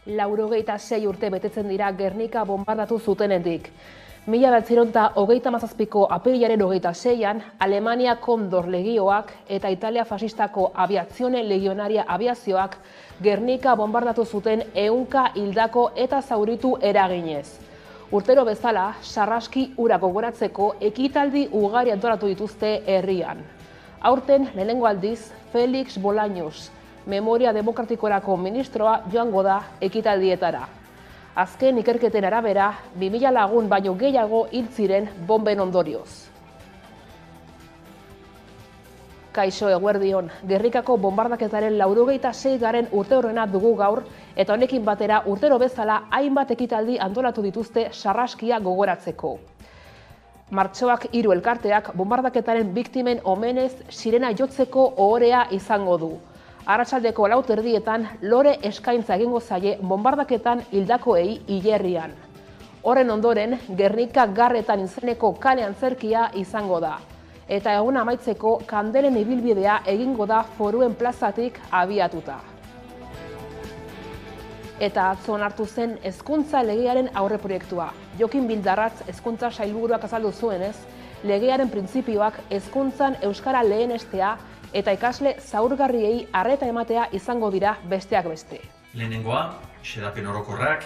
96 urte betetzen dira Gernika bombardatu zutenendik. 1937ko apirilaren 26an, Alemania Kondor Legioak eta Italia fasistako Aviazione Legionaria abiazioak Gernika bombardatu zuten 100 hildako eta zauritu eraginez. Urtero bezala, sarraski hura gogoratzeko ekitaldi ugari antolatu dituzte herrian. Aurten lehenengo aldiz, Felix Bolaños, Memoria Demokratikorako ministroa joango da ekitaldietara. Azken ikerketen arabera, 2000 lagun baino gehiago hil ziren bomben ondorioz. Kaixo eguerdion, Gernikako bombardaketaren 86. urteurrena dugu gaur, eta honekin batera urtero bezala hainbat ekitaldi antolatu dituzte sarraskia gogoratzeko. Martxoak 3 elkarteak bombardaketaren biktimen omenez sirena jotzeko ohorea izango du. Arratsaldeko 4:00 lore eskaintza egingo zaie bombardaketan hildakoei hilerrian. Horren ondoren, Gernika Garretan izeneko kale antzerkia izango da. Eta egun amaitzeko kandelen ibilbidea egingo da Foruen plazatik abiatuta. Eta atzo onartu zen hezkuntza legearen aurreproiektua. Jokin Bildarratz hezkuntza sailburuak azaldu zuenez, legearen printzipioak hezkuntzan euskara lehenestea eta ikasle zaurgarriei arreta ematea izango dira besteak beste. Lehenengoa, xedapen orokorrak,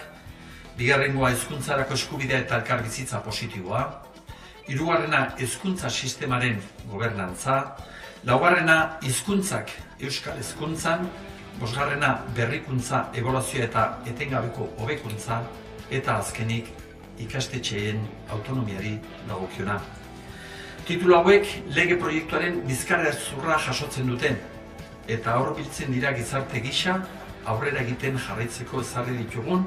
bigarrengoa hezkuntzarako eskubidea eta elkarbizitza positiboa, hirugarrena hezkuntza sistemaren gobernantza, laugarrena hizkuntzak euskal hezkuntzan, bosgarrena berrikuntza, ebaluazioa eta etengabeko hobekuntza, eta azkenik ikastetxeen autonomiari dagokiona. Titulu hauek lege proiektuaren bizkarrezurra jasotzen duten, eta hurbiltzen dira gizarte gisa aurrera egiten jarraitzeko ezarri ditugun,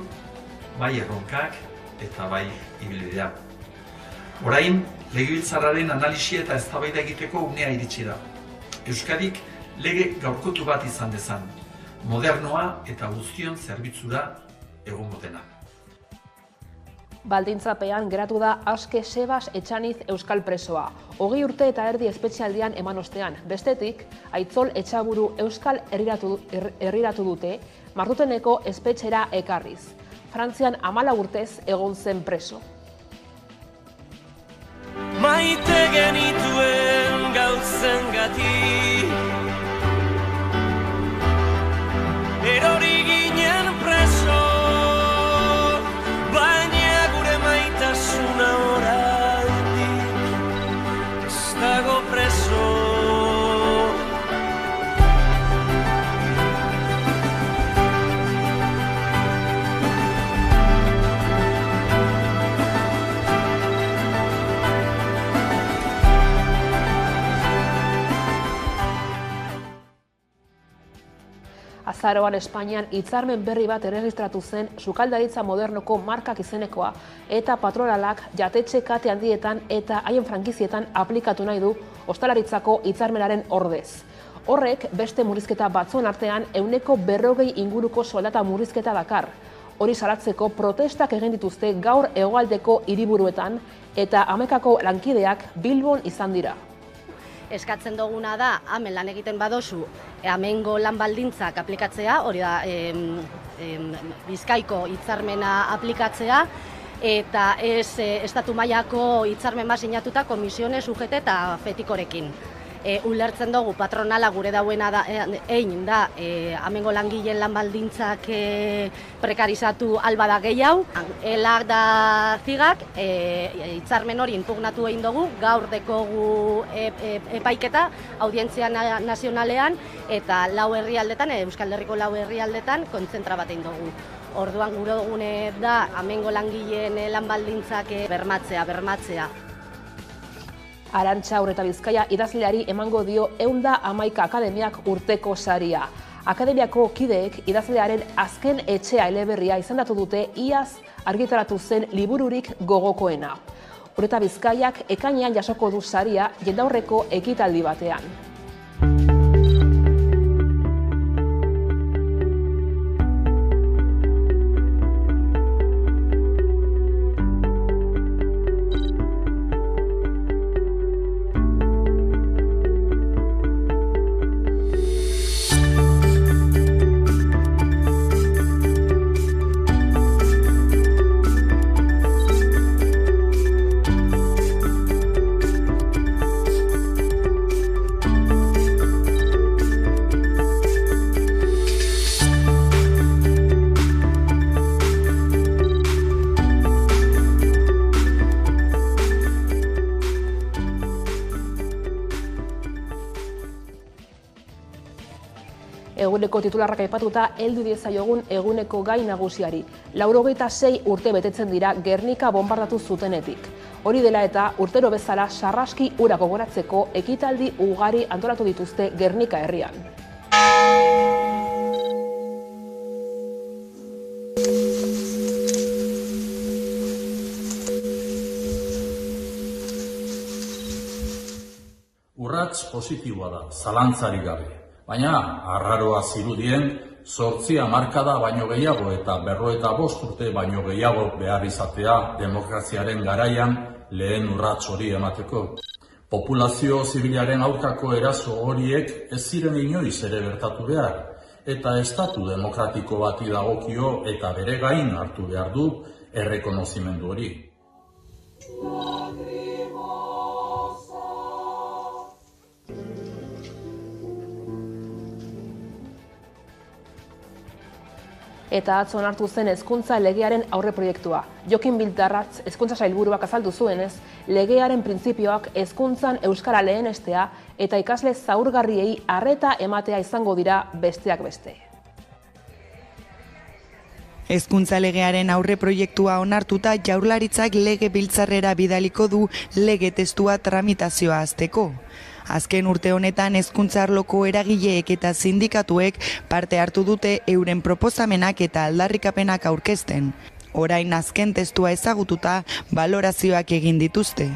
bai erronkak eta bai ibilbidea. Orain, legebiltzarraren analisia eta eztabaida egiteko unea iritsi da. Euskadik lege gaurkotu bat izan dezan, modernoa eta guztion zerbitzura egongo dena. Baldintzapean geratu da Aske Sebas Etxaniz euskal presoa. 20 urte eta erdi espetxealdian eman ostean. Bestetik, Aitzol Etxaburu euskal herriratu dute, Martuteneko espetxera ekarriz. Frantzian 14 urtez egon zen preso. Maite genituen gauzengatik, erori ginen preso, baina gure maitasuna oraindik ez dago preso. Azaroan Espainian hitzarmen berri bat erregistratu zen sukaldaritza modernoko markak izenekoa eta patronalak jatetxe kate handietan eta haien frankizietan aplikatu nahi du ostalaritzako hitzarmenaren ordez. Horrek beste murrizketa batzuen artean 140 inguruko soldata murrizketa dakar. Hori salatzeko protestak egin dituzte gaur hegoaldeko hiriburuetan eta Amekako lankideak Bilbon izan dira. Eskatzen duguna da, hemen lan egiten badozu, hemengo lan baldintzak aplikatzea, hori da Bizkaiko hitzarmena aplikatzea, eta ez estatu mailako hitzarmen bat sinatuta komisione sujete eta fetikorekin. Ulertzen dugu patronala gure dauena da, egin da, hemengo langileen lan baldintzak prekarizatu albada gehiago. Elak da zigak, hitzarmen hori inpugnatu egin dugu, gaur dekogu epaiketa audientzia nazionalean eta 4 herrialdetan, Euskal Herriko 4 herrialdetan kontzentra bat egin dugu. Orduan gure dugune da, hemengo langileen lan baldintzak bermatzea. Arantxa Urreta Bizkaia idazleari emango dio 111 akademiak urteko saria. Akademiako kideek idazlearen azken etxea eleberria izendatu dute iaz argitaratu zen libururik gogokoena. Urreta Bizkaiak ekainean jasoko du saria jendaurreko ekitaldi batean. Eguneko titularrak aipatuta heldu diezaiogun eguneko gai nagusiari. 86 urte betetzen dira Gernika bonbardatu zutenetik. Hori dela eta urtero bezala sarraski hura gogoratzeko ekitaldi ugari antolatu dituzte Gernika herrian. Urrats positiboa da, zalantzarik gabe. Baina, arraroa zirudien, 8 hamarkada baino gehiago eta 55 urte baino gehiago behar izatea demokraziaren garaian lehen urrats hori emateko. Populazio zibilaren aurkako eraso horiek ez ziren inoiz ere gertatu behar, eta estatu demokratiko bati dagokio eta bere gain hartu behar du errekonozimendu hori. Eta atzo onartu zen hezkuntza legearen aurreproiektua. Jokin Bildarratz hezkuntza sailburuak azaldu zuenez, legearen printzipioak hezkuntzan euskara lehenestea eta ikasle zaurgarriei arreta ematea izango dira besteak beste. Hezkuntza legearen aurreproiektua onartuta Jaurlaritzak Legebiltzarrera bidaliko du lege testua tramitazioa hasteko. Azken urte honetan hezkuntza arloko eragileek eta sindikatuek parte hartu dute euren proposamenak eta aldarrikapenak aurkezten. Orain azken testua ezagututa balorazioak egin dituzte.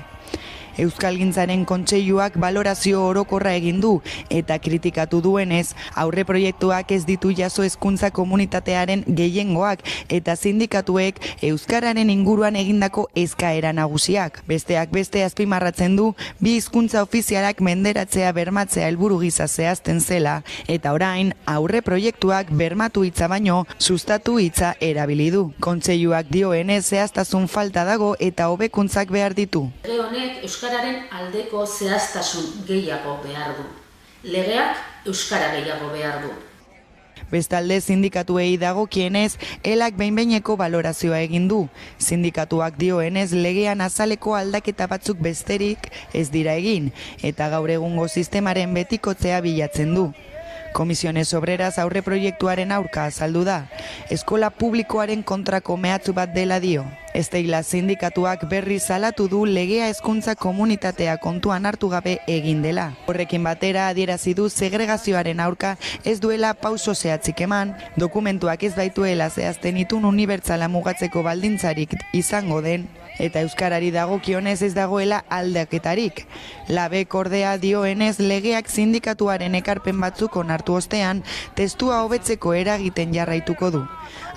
Euskalgintzaren Kontseiluak balorazio orokorra egin du eta kritikatu duenez, aurreproiektuak ez ditu jaso hezkuntza komunitatearen gehiengoak eta sindikatuek euskararen inguruan egindako eskaera nagusiak. Besteak beste azpimarratzen du, bi hizkuntza ofizialak menderatzea bermatzea helburu gisa zehazten zela eta orain aurreproiektuak bermatu hitza baino sustatu hitza erabili du. Kontseiluak dioenez zehaztasun falta dago eta hobekuntzak behar ditu. Lege honek euskararen aldeko zehaztasun gehiago behar du. Legeak euskara gehiago behar du. Bestalde sindikatuei dagokienez, elak behin-behineko balorazioa egin du. Sindikatuak dioenez legean azaleko aldaketa batzuk besterik ez dira egin, eta gaur egungo sistemaren betikotzea bilatzen du. Komisiones Obreras aurreproiektuaren aurka azaldu da. Eskola publikoaren kontrako mehatxu bat dela dio. Esteila sindikatuak berri salatu du legea hezkuntza komunitatea kontuan hartu gabe egin dela. Horrekin batera adierazi du segregazioaren aurka ez duela pauso zehatzik eman, dokumentuak ez baituela zehazten itun unibertsala mugatzeko baldintzarik izango den, eta euskarari dagokionez ez dagoela aldaketarik. Labek ordea dioenez legeak sindikatuaren ekarpen batzuk onartu ostean, testua hobetzeko eragiten jarraituko du.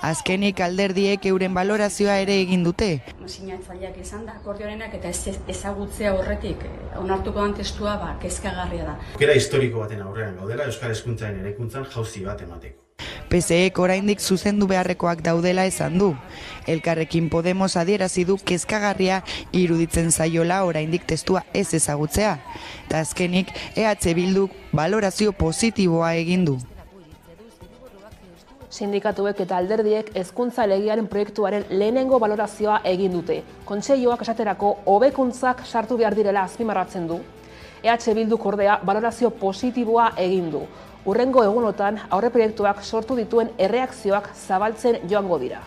Azkenik alderdiek euren balorazioa ere egin dute. Sinatzaileak izan da akordioarenak eta ezagutzea horretik onartuko den testua kezkagarria da. Aukera historiko baten aurrean gaudela euskal hezkuntzaren eraikuntzan jauzi bat emateko. PSEek oraindik zuzendu beharrekoak daudela esan du. Elkarrekin Podemos adierazi du kezkagarria iruditzen zaiola oraindik testua ez ezagutzea. Ta azkenik EH Bilduk balorazio positiboa egin du. Sindikatuek eta alderdiek hezkuntza legearen proiektuaren lehenengo balorazioa egin dute. Kontseiluak esaterako hobekuntzak sartu behar direla azpimarratzen du. EH Bilduk ordea balorazio positiboa egin du. Hurrengo egunotan aurreproiektuak sortu dituen erreakzioak zabaltzen joango dira.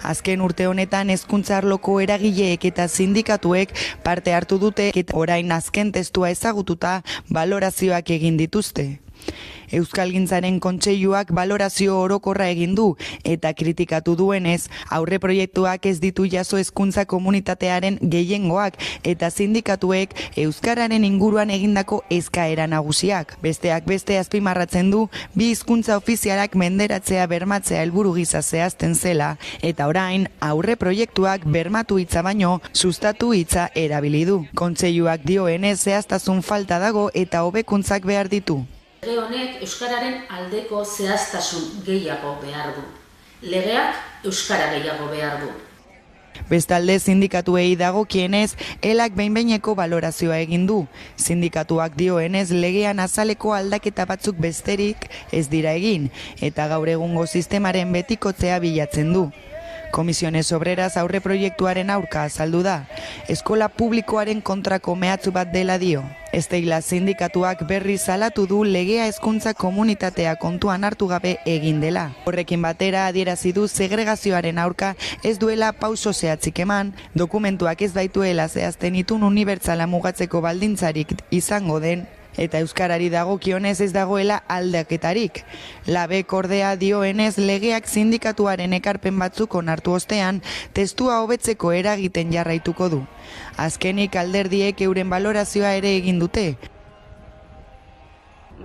Azken urte honetan hezkuntza arloko eragileek eta sindikatuek parte hartu dute eta orain azken testua ezagututa balorazioak egin dituzte. Euskalgintzaren Kontseiluak balorazio orokorra egin du eta kritikatu duenez, aurreproiektuak ez ditu jaso hezkuntza komunitatearen gehiengoak eta sindikatuek euskararen inguruan egindako eskaera nagusiak. Besteak beste azpimarratzen du, bi hizkuntza ofizialak menderatzea bermatzea helburu gisa zehazten zela eta orain aurreproiektuak bermatu hitza baino sustatu hitza erabili du. Kontseiluak dioenez zehaztasun falta dago eta hobekuntzak behar ditu. Lege honek euskararen aldeko zehaztasun gehiago behar du. Legeak euskara gehiago behar du. Bestalde sindikatuei dagokienez, elak behin-behineko balorazioa egin du. Sindikatuak dioenez legean azaleko aldaketa batzuk besterik ez dira egin, eta gaur egungo sistemaren betikotzea bilatzen du. Comisiones Obreras aurre proiektuaren aurka azaldu da. Eskola publikoaren kontrako mehatxu bat dela dio. Esteila sindikatuak berri salatu du legea hezkuntza komunitatea kontuan hartu gabe egin dela. Horrekin batera adierazi du segregazioaren aurka ez duela pauso zehatzik eman, dokumentuak ez baituela zehazten itun unibertsala mugatzeko baldintzarik izango den, eta euskarari dagokionez ez dagoela aldaketarik. Labek ordea dioenez legeak sindikatuaren ekarpen batzuk onartu ostean, testua hobetzeko eragiten jarraituko du. Azkenik alderdiek euren balorazioa ere egin dute.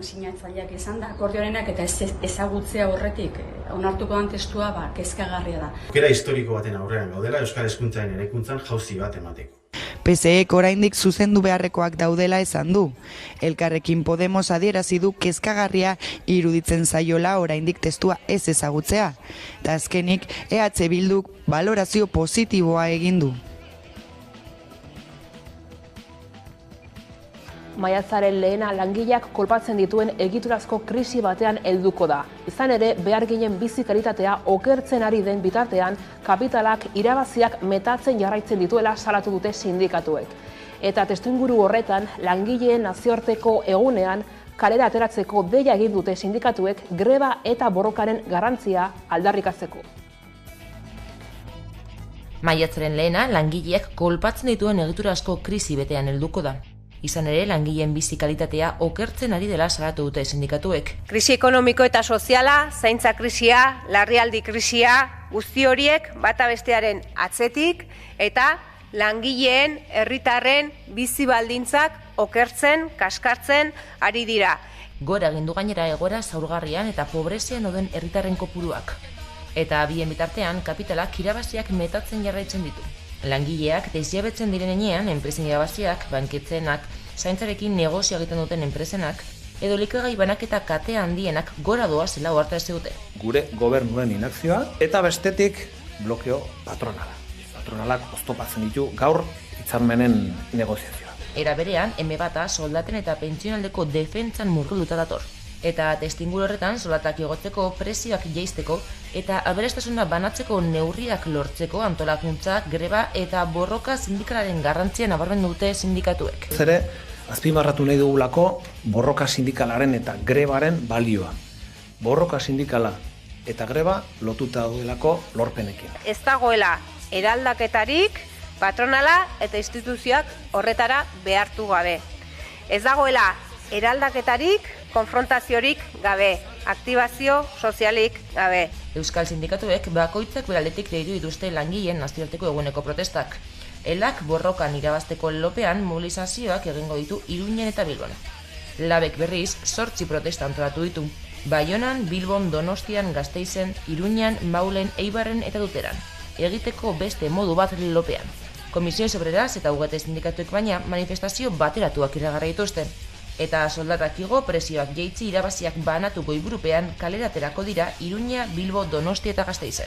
Sinatzaileak izan da, akordioarenak eta ezagutzea horretik onartuko den testua kezkagarria da. Aukera historiko baten aurrean gaudela euskal hezkuntzaren eraikuntzan jauzi bat emateko. PSEek oraindik zuzendu beharrekoak daudela esan du. Elkarrekin Podemos adierazi du kezkagarria iruditzen zaiola oraindik testua ez ezagutzea. Ta azkenik EH Bilduk balorazio positiboa egin du. Maiatzaren lehena langileak kolpatzen dituen egiturazko krisi batean helduko da. Izan ere, behar ginen bizi kalitatea okertzen ari den bitartean, kapitalak irabaziak metatzen jarraitzen dituela salatu dute sindikatuek. Eta testuinguru horretan, langileen nazioarteko egunean, kalera ateratzeko deia egin dute sindikatuek greba eta borrokaren garrantzia aldarrikatzeko. Maiatzaren lehena langileak kolpatzen dituen egiturazko krisi betean helduko da. Izan ere, langileen bizi kalitatea okertzen ari dela salatu dute sindikatuek. Krisi ekonomiko eta soziala, zaintza krisia, larrialdi krisia, guzti horiek bata bestearen atzetik eta langileen, herritarren bizi baldintzak okertzen, kaskartzen ari dira. Gora egin du gainera egoera zaurgarrian eta pobrezian dauden herritarren kopuruak. Eta bien bitartean, kapitalak irabaziak metatzen jarraitzen ditu. Langileak desjabetzen diren enean, enpresen irabaziak, banketzenak, zaintzarekin negozio egiten duten enpresenak, edo likagai banaketa kate handienak gora doazela ohartarazi dute. Gure gobernuen inakzioa eta bestetik blokeo patronala. Patronalak oztopatzen ditu gaur hitzarmenen negoziazioa. Era berean, M-bata soldaten eta pentsionaldeko defentsan murgilduta dator. Eta testuinguru horretan soldatak igotzeko, prezioak jaisteko eta aberastasuna banatzeko neurriak lortzeko antolakuntza, greba eta borroka sindikalaren garrantzia nabarmendu dute sindikatuek. Zere, azpimarratu nahi dugulako borroka sindikalaren eta grebaren balioa. Borroka sindikala eta greba lotuta daudelako lorpenekin. Ez dagoela eraldaketarik, patronala eta instituzioak horretara behartu gabe. Ez dagoela eraldaketarik, konfrontaziorik gabe, aktibazio sozialik gabe. Euskal sindikatuek bakoitzak beraldetik deitu dituzte langileen nazioarteko eguneko protestak. Elak borrokan irabazteko lopean mobilizazioak egingo ditu Iruñan eta Bilbon. Labek berriz 8 protesta antolatu ditu. Baionan, Bilbon, Donostian, Gasteizen, Iruñan, Maulen, Eibarren eta Duteran. Egiteko beste modu bat lopean. Comisiones Obreras eta UGT sindikatuek baina manifestazio bateratuak iragarri dituzte. Eta soldatak igo, presioak jaitsi irabaziak banatu goiburupean kaleraterako dira Iruña, Bilbo, Donosti eta Gasteizen.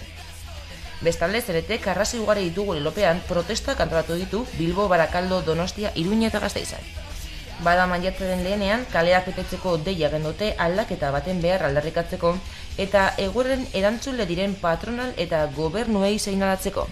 Bestalde, zeretek arrazoi ugari ditugu lelopean protestak antolatu ditu Bilbo, Barakaldo, Donostia, Iruña eta Gasteizen. Bada maiatzaren lehenean, kaleak betetzeko deia egin dute aldaketa baten behar aldarrikatzeko eta egoeren erantzule diren patronal eta gobernuei seinalatzeko.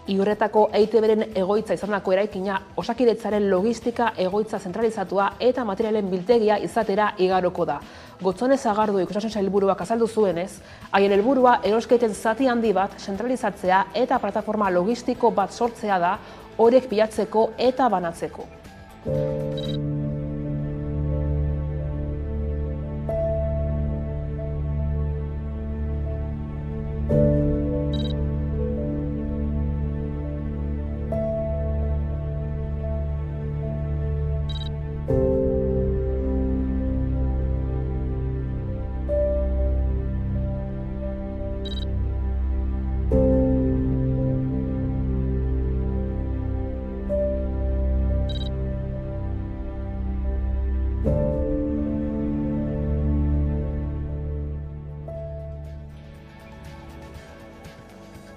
Iurretako EITB-ren egoitza izandako eraikina Osakidetzaren logistika egoitza zentralizatua eta materialen biltegia izatera igaroko da. Gotzone Sagarduik osasun sailburuak azaldu zuenez, haien helburua erosketen zati handi bat zentralizatzea eta plataforma logistiko bat sortzea da horiek bilatzeko eta banatzeko.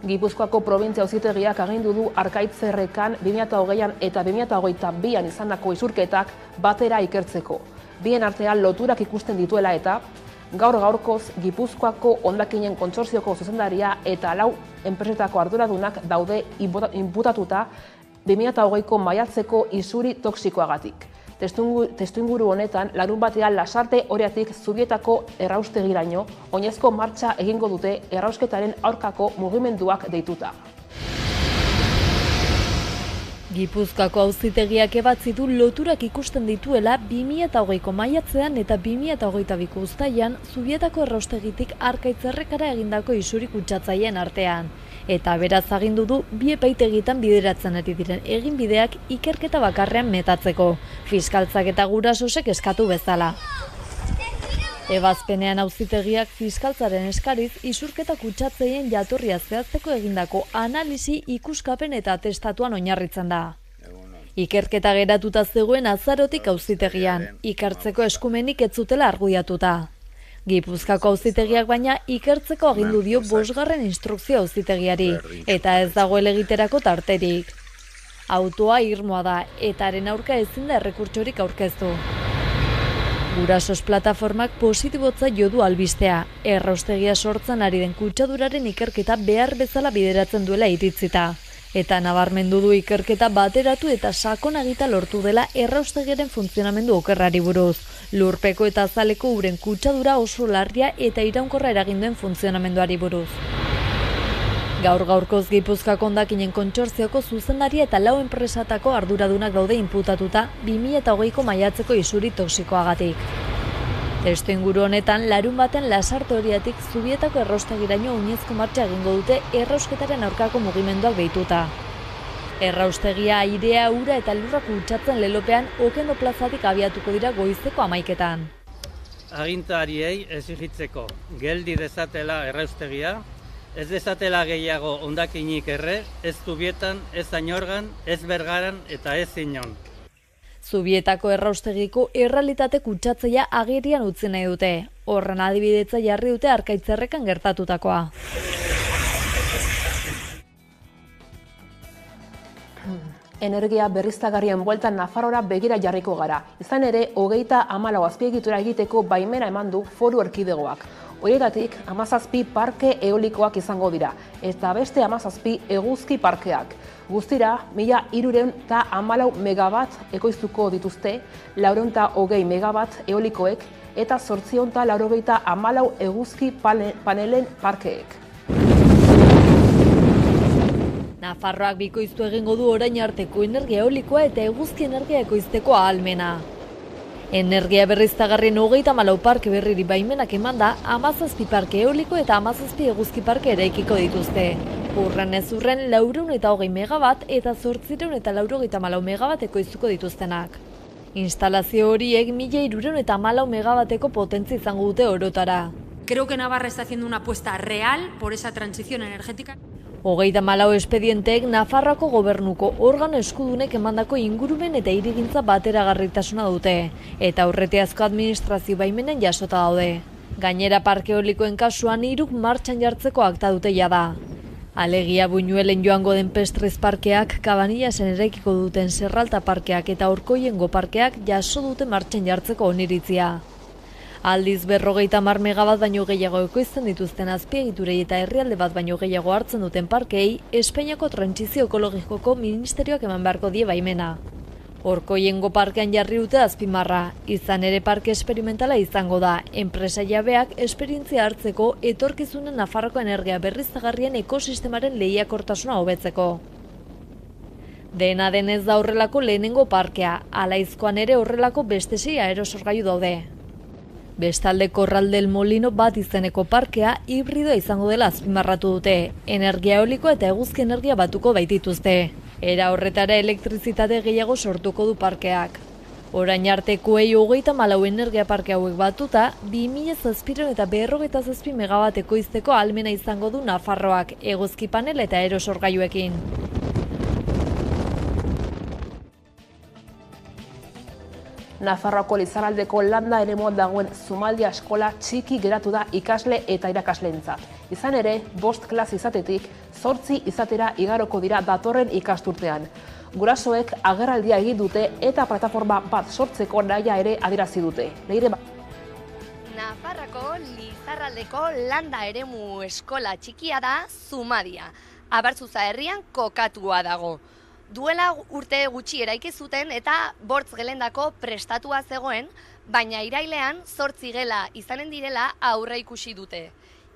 Gipuzkoako probintzia auzitegiak agindu du Arkaitzerrekan 2020an eta 2022an izandako isurketak batera ikertzeko. Bien artean loturak ikusten dituela eta Gaur-gaurkoz, Gipuzkoako hondakinen kontsorzioko zuzendaria eta 4 enpresetako arduradunak daude inputatuta 2020ko maiatzeko isuri toksikoagatik. Testuinguru honetan, larunbatean Lasarte Oriatik Zubietako erraustegiraino oinezko martxa egingo dute errausketaren aurkako mugimenduak deituta. Gipuzkoako auzitegiak ebatzi du loturak ikusten dituela 2020ko maiatzean eta 2022ko uztailean Zubietako erraustegitik Arkaitzerrekara egindako isuri kutsatzaileen artean. Eta beraz agindu du bi epaitegitan bideratzen ari diren eginbideak ikerketa bakarrean metatzeko, fiskaltzak eta gurasosek eskatu bezala. Ebazpenean auzitegiak fiskaltzaren eskariz isurketa kutsatzeien jatorria zehazteko egindako analisi, ikuskapen eta atestatuan oinarritzen da. Ikerketa geratuta zegoen azarotik auzitegian, ikertzeko eskumenik ez zutela argudiatuta. Gipuzkoako auzitegiak baina ikertzeko agindu dio 5. instrukzio auzitegiari, eta ez dagoela egiterako tarterik. Autoa irmoa da, eta haren aurka ezin da errekurtsorik aurkeztu. Gurasos plataformak positibotza jo du albistea, erraustegia sortzen ari den kutsaduraren ikerketa behar bezala bideratzen duela iritzita. Eta nabarmendu du ikerketa bateratu eta sakonagita lortu dela erraustegiaren funtzionamendu okerrari buruz. Lurpeko eta azaleko uren kutsadura oso larria eta iraunkorra eraginduen funtzionamenduari buruz. Gaur-gaurkoz Gipuzkoako hondakinen kontsortzioko zuzendaria eta 4 enpresatako arduradunak daude inputatuta 2020ko maiatzeko isuri toksikoagatik. Testuinguru honetan, larunbatean Lasarte Oriatik Zubietako erraustegiraino oinezko martxa egingo dute errausketaren aurkako mugimenduak deituta. Erraustegia airea, ura eta lurra kutsatzen lelopean Okendo plazatik abiatuko dira goizeko 11:00. Agintariei exigitzeko geldi dezatela erraustegia, ez dezatela gehiago hondakinik erre, ez Zubietan, ez Añorgan, ez Bergaran eta ez inon. Zubietako erraustegiko errealitate kutsatzailea agerian utzi nahi dute. Horren adibidetza jarri dute Arkaitzerrekan gertatutakoa. Energia berriztagarrien bueltan Nafarroara begira jarriko gara. Izan ere, 34 azpiegitura egiteko baimena eman du Foru Erkidegoak. Horietatik 17 parke eolikoak izango dira, eta beste 17 eguzki parkeak. Guztira, 1314 megabat ekoiztuko dituzte, 420 megabat eolikoek eta 894 eguzki panelen parkeek. Nafarroak bikoiztu egingo du orain arteko energia eolikoa eta eguzki energia ekoizteko ahalmena. Energia berriztagarrien 34 parke berriri baimenak emanda, 17 parke eoliko eta 17 eguzki parke eraikiko dituzte. Urren ez urren 420 megabat eta 894 megabat ekoiztuko dituztenak. Instalazio horiek 1314 megabateko potentzia izango dute orotara. Creo que Navarra está haciendo una apuesta real por esa transición energética. 34 espedienteek Nafarroako gobernuko organo eskudunek emandako ingurumen eta hirigintza bateragarritasuna dute, eta aurretiazko administrazio baimenen jasota daude. Gainera parke eolikoen kasuan 3 martxan jartzeko akta dute jada. Alegia Buñuelen joango den Pestrez parkeak, Kabanillasen eraikiko duten Serralta parkeak eta Orkoiengo parkeak jaso dute martxan jartzeko oniritzia. Aldiz 50 megabat baino gehiago ekoizten dituzten azpiegiturei eta herrialde bat baino gehiago hartzen duten parkei, Espainiako Trantsizio Ekologikoko Ministerioak eman beharko die baimena. Orkoiengo parkean jarri dute azpimarra, izan ere parke esperimentala izango da, enpresa jabeak esperientzia hartzeko etorkizunen Nafarroko energia berriztagarrien ekosistemaren lehiakortasuna hobetzeko. Dena denez da horrelako lehenengo parkea, Alaizkoan ere horrelako beste 6 aerosorgailu daude. Bestalde Korraldel Molino bat izeneko parkea hibridoa izango dela azpimarratu dute, energia eolikoa eta eguzki energia batuko baitituzte. Era horretara elektrizitate gehiago sortuko du parkeak. Orain artekoei 34 energia parke hauek batuta, 2700 eta 407 megabat ekoizteko ahalmena izango du Nafarroak, eguzki panel eta aerosorgailuekin. Nafarroako Lizarraldeko landa eremuan dagoen Zumaldia eskola txiki geratu da ikasle eta irakasleentzat. Izan ere, 5 klase izatetik 8 izatera igaroko dira datorren ikasturtean. Gurasoek agerraldia egin dute eta plataforma bat sortzeko nahia ere adierazi dute. Nafarroako Lizarraldeko landa eremu eskola txikia da Zumadia. Abartzuza herrian kokatua dago. Duela urte gutxi eraiki zuten eta 8 gelendako prestatua zegoen, baina irailean 8 gela izanen direla aurre ikusi dute.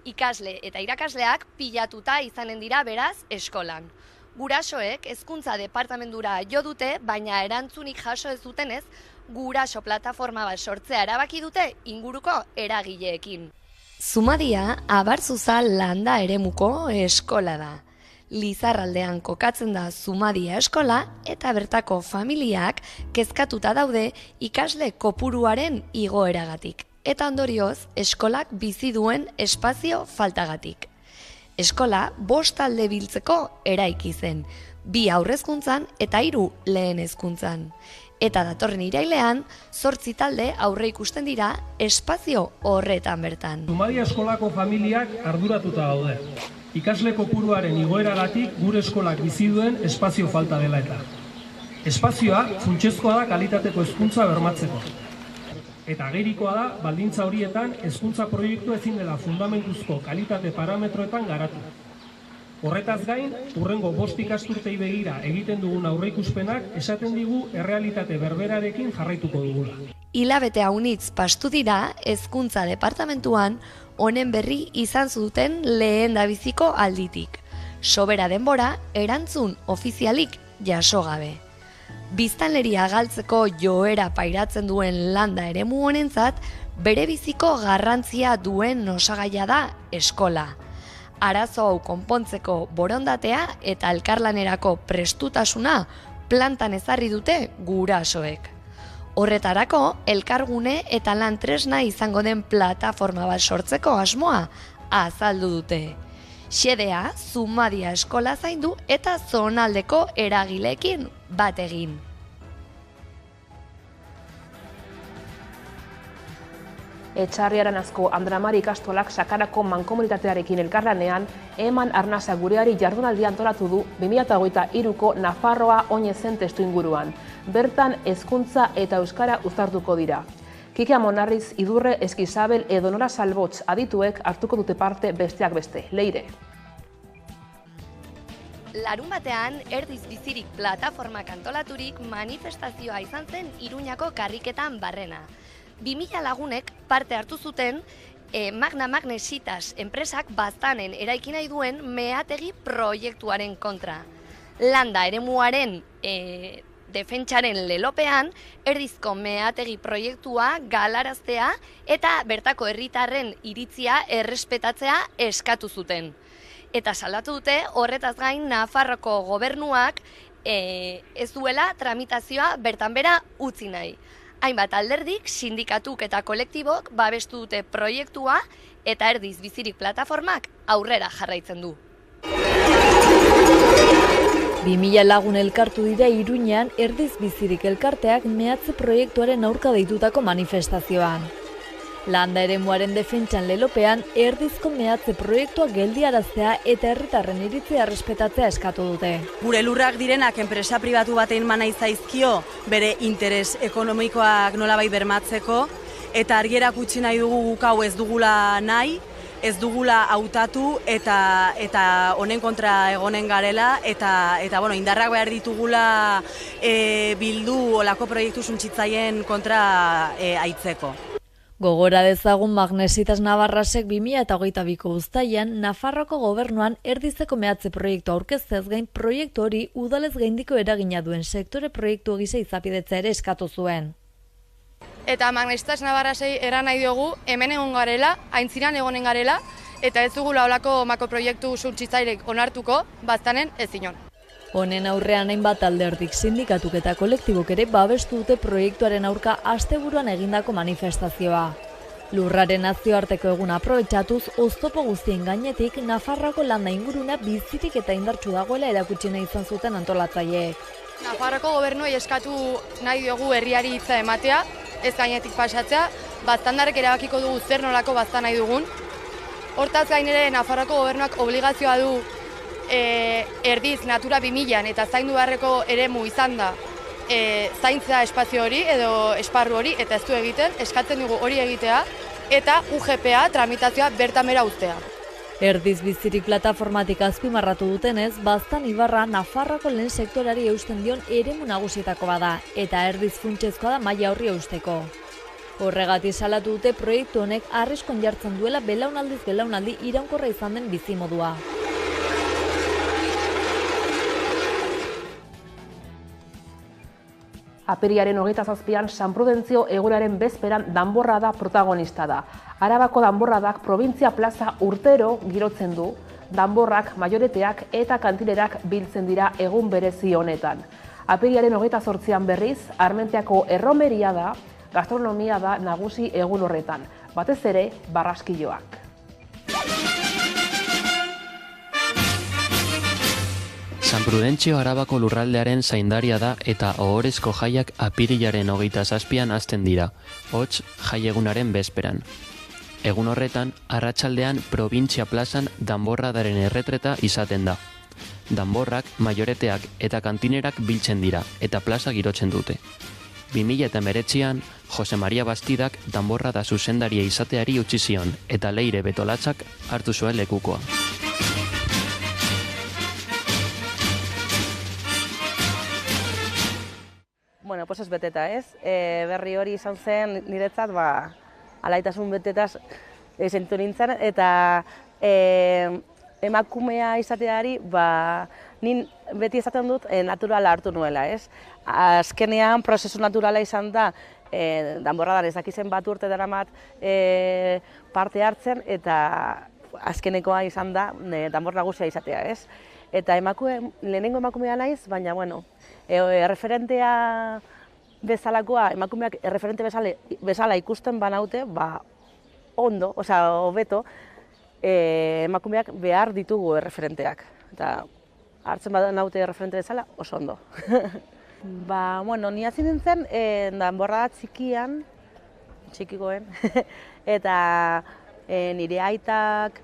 Ikasle eta irakasleak pilatuta izanen dira beraz eskolan. Gurasoek hezkuntza departamendura jo dute, baina erantzunik jaso ez dutenez, guraso plataforma bat sortzea erabaki dute inguruko eragileekin. Zumadia Abartzuza landa eremuko eskola da. Lizarraldean kokatzen da Zumadia eskola eta bertako familiak kezkatuta daude ikasle kopuruaren igoeragatik. Eta ondorioz, eskolak bizi duen espazio faltagatik. Eskola 5 talde biltzeko eraiki zen, 2 aurrezkuntzan eta 3 lehen hezkuntzan. Eta datorren irailean, 8 talde aurre ikusten dira espazio horretan bertan. Zumadia eskolako familiak arduratuta daude. Ikasle kopuruaren igoeragatik gure eskolak bizi duen espazio falta dela eta. Espazioa funtsezkoa da kalitateko hezkuntza bermatzeko. Eta agerikoa da, baldintza horietan, hezkuntza proiektu ezin dela fundamentuzko kalitate parametroetan garatu. Horretaz gain, hurrengo 5 ikasturtei begira egiten dugun aurreikuspenak esaten digu errealitate berberarekin jarraituko dugula. Hilabete haunitz pastu dira, hezkuntza departamentuan honen berri izan zuten lehendabiziko alditik. Sobera denbora, erantzun ofizialik jaso gabe. Biztanleria galtzeko joera pairatzen duen landa eremu honentzat, bere biziko garrantzia duen osagaia da eskola. Arazo hau konpontzeko borondatea eta elkarlanerako prestutasuna plantan ezarri dute gurasoek. Horretarako, elkargune eta lan tresna izango den plataforma bat sortzeko asmoa azaldu dute. Xedea, Zumadia eskola zaindu eta zonaldeko eragileekin bat egin. Etxarriaren asko Andramari ikastolak Sakarako mankomunitatearekin elkarlanean Eman Arnasa gureari jardunaldia antolatu du 2023ko Nafarroa oinezen testu inguruan. Bertan hezkuntza eta euskara uztartuko dira. Kike Amonarriz, Idurre Eskizabel edo Nora Salbotz adituek hartuko dute parte besteak beste. Leire. Larun batean, Erdiz Bizirik plataformak antolaturik manifestazioa izan zen Iruñako karriketan barrena. 2000 lagunek parte hartu zuten Magna Magnesitas enpresak Baztanen eraiki nahi duen meategi proiektuaren kontra. Landa eremuaren defentsaren lelopean, Erdizko meategi proiektua galaraztea eta bertako herritarren iritzia errespetatzea eskatu zuten. Eta salatu dute horretaz gain Nafarroko gobernuak ez duela tramitazioa bertan bera utzi nahi. Hainbat alderdik, sindikatuk eta kolektibok babestu dute proiektua eta Erdiz Bizirik plataformak aurrera jarraitzen du. 2000 lagun elkartu dira Iruñean Erdiz Bizirik elkarteak meatze proiektuaren aurka deitutako manifestazioan. Landa eremuaren defentsan lelopean Erdizko meatze proiektua geldiaraztea eta herritarren iritzia errespetatzea eskatu dute. Gure lurrak direnak enpresa pribatu batein manai zaizkio bere interes ekonomikoak nolabait bermatzeko eta argierak utzi nahi dugu guk hau ez dugula nahi, ez dugula hautatu eta honen kontra egonen garela eta indarrak behar ditugula bildu olako proiektu suntsitzaien kontra aitzeko. Gogora dezagun Magnesitas Navarrasek 2022ko uztailean Nafarroko gobernuan Erdizeko meatze proiektu aurkezteaz gain proiektu hori udalez gaindiko eragina duen sektore proiektu gisa izapidetzea ere eskatu zuen. Eta Magnesitas Navarrasei eran nahi diogu hemen egon garela, aintziran egonen garela, eta ez dugula holako makroproiektu suntsitzailek onartuko, Baztanen ez inon. Honen aurrean hainbat alderdik sindikatuk eta kolektibok ere babestu dute proiektuaren aurka asteburuan egindako manifestazioa. Lurraren nazioarteko eguna aprobetxatuz, oztopo guztien gainetik Nafarroako landa inguruna bizirik eta indartsu dagoela erakutsi nahi izan zuten antolatzaileek. Nafarroako gobernuei eskatu nahi diogu herriari hitza ematea, ez gainetik pasatzea, Baztandarrek erabakiko dugu zer nolako baztan nahi dugun. Hortaz gain ere Nafarroako gobernuak obligazioa du Erdiz Natura 2000an eta zaindu beharreko eremu izan da zaintza espazio hori edo esparru hori eta ez du egiten, eskatzen dugu hori egitea eta UGPA tramitazioa bertamera uztea. Erdiz bizirik plataformatik azpimarratu dutenez, Baztan Ibarra Nafarroako lehen sektorari eusten dion eremu nagusietako bada, eta erdiz funtsezkoa da maila horri eusteko. Horregatik salatu dute proiektu honek arriskon jartzen duela belaunaldiz belaunaldi iraunkorra izan den bizimodua. Apirilaren 27an San Prudentzio egunaren bezperan danborrada protagonista da. Arabako danborradak probintzia plaza urtero girotzen du, danborrak, majoreteak eta kantinerak biltzen dira egun berezi honetan. Apirilaren 28an berriz, Armentiako erromeria da, gastronomia da nagusi egun horretan, batez ere barraskiloak. San Prudentzio Arabako lurraldearen zaindaria da eta ohorezko jaiak apirilaren 27an hasten dira, hots jaiegunaren bezperan. Egun horretan, arratsaldean probintzia plazan danborradaren erretreta izaten da. Danborrak, majoreteak eta kantinerak biltzen dira eta plaza girotzen dute. 2019an, Jose Maria Bastidak danborrada zuzendaria izateari utzi zion eta Leire Betolatzak hartu zuen lekukoa. Bueno, pues ez beteta, ez? Berri hori izan zen niretzat, alaitasun betetaz sentu nintzen, eta emakumea izateari, nin beti esaten dut naturala hartu nuela, ez? Azkenean prozesu naturala izan da, danborradan ez dakizen bat urte daramat parte hartzen, eta azkenekoa izan da danbor nagusia izatea, ez? Eta lehenengo emakumea naiz, baina, bueno, erreferentea bezalakoa, emakumeak erreferente bezala ikusten banaute, ondo, hobeto, emakumeak behar ditugu erreferenteak. Eta hartzen banaute erreferente bezala, oso ondo. Bueno, ni hasi nintzen, danborrada txikikoen, eta nire aitak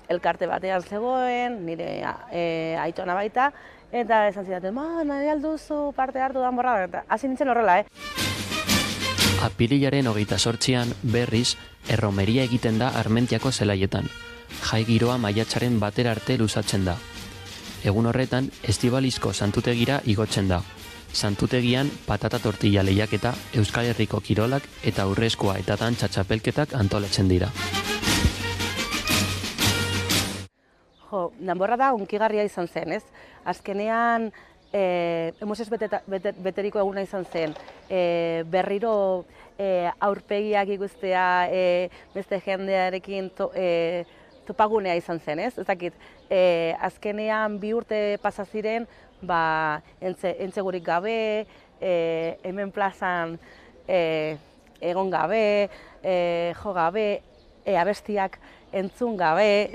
elkarte batean zegoen, nire aitona baita, eta esan zidaten, nahi alduzu parte hartu danborrada, eta hasi nintzen horrela, Apirilaren 28an berriz, erromeria egiten da Armentiako zelaietan. Jai giroa maiatzaren batera arte luzatzen da. Egun horretan, estibalizko santutegira igotzen da. Santutegian patata tortilla lehiaketa, Euskal Herriko kirolak eta urrezkoa eta dantza txapelketak antolatzen dira. Danborrada hunkigarria izan zen, ez? Azkenean, emozioz beteriko eguna izan zen, berriro aurpegiak ikustea, beste jendearekin topagunea izan zen, ez? Ez dakit, azkenean 2 urte pasa ziren, entzegurik gabe, hemen plazan egon gabe, jo gabe, abestiak entzun gabe,